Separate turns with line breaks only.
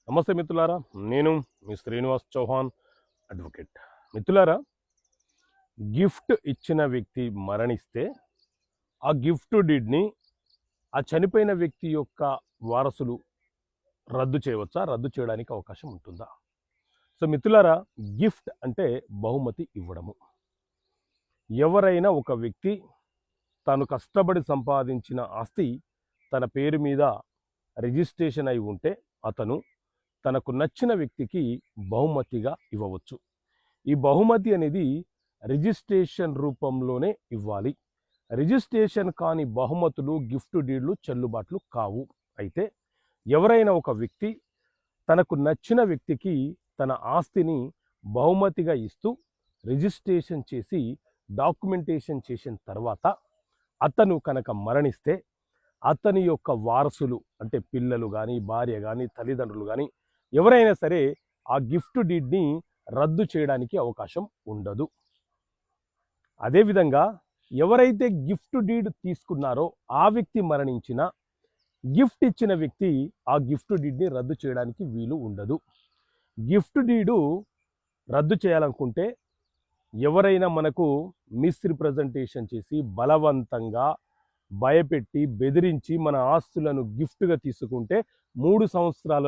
నమస్తే మిత్రులారా, నేను మీ శ్రీనివాస్ చౌహాన్ అడ్వకేట్. మిత్రులారా, గిఫ్ట్ ఇచ్చిన వ్యక్తి మరణిస్తే ఆ గిఫ్ట్ డీడ్ని ఆ చనిపోయిన వ్యక్తి యొక్క వారసులు రద్దు చేయవచ్చా? రద్దు చేయడానికి అవకాశం ఉంటుందా? సో మిత్రులారా, గిఫ్ట్ అంటే బహుమతి ఇవ్వడము. ఎవరైనా ఒక వ్యక్తి తాను కష్టపడి సంపాదించిన ఆస్తి తన పేరు మీద రిజిస్ట్రేషన్ అయి ఉంటే అతను తనకు నచ్చిన వ్యక్తికి బహుమతిగా ఇవ్వవచ్చు. ఈ బహుమతి అనేది రిజిస్ట్రేషన్ రూపంలోనే ఇవ్వాలి. రిజిస్ట్రేషన్ కాని బహుమతులు, గిఫ్ట్ డీడ్లు చెల్లుబాట్లు కావు. అయితే ఎవరైనా ఒక వ్యక్తి తనకు నచ్చిన వ్యక్తికి తన ఆస్తిని బహుమతిగా ఇస్తూ రిజిస్ట్రేషన్ చేసి డాక్యుమెంటేషన్ చేసిన తర్వాత అతను కనుక మరణిస్తే అతని యొక్క వారసులు అంటే పిల్లలు కానీ, భార్య కానీ, తల్లిదండ్రులు కానీ ఎవరైనా సరే ఆ గిఫ్ట్ డీడ్ని రద్దు చేయడానికి అవకాశం ఉండదు. అదేవిధంగా ఎవరైతే గిఫ్ట్ డీడ్ తీసుకున్నారో ఆ వ్యక్తి మరణించిన గిఫ్ట్ ఇచ్చిన వ్యక్తి ఆ గిఫ్ట్ డీడ్ని రద్దు చేయడానికి వీలు ఉండదు. గిఫ్ట్ డీడు రద్దు చేయాలనుకుంటే ఎవరైనా మనకు మిస్రిప్రజెంటేషన్ చేసి బలవంతంగా భయపెట్టి బెదిరించి మన ఆస్తులను గిఫ్ట్గా తీసుకుంటే 3 సంవత్సరాల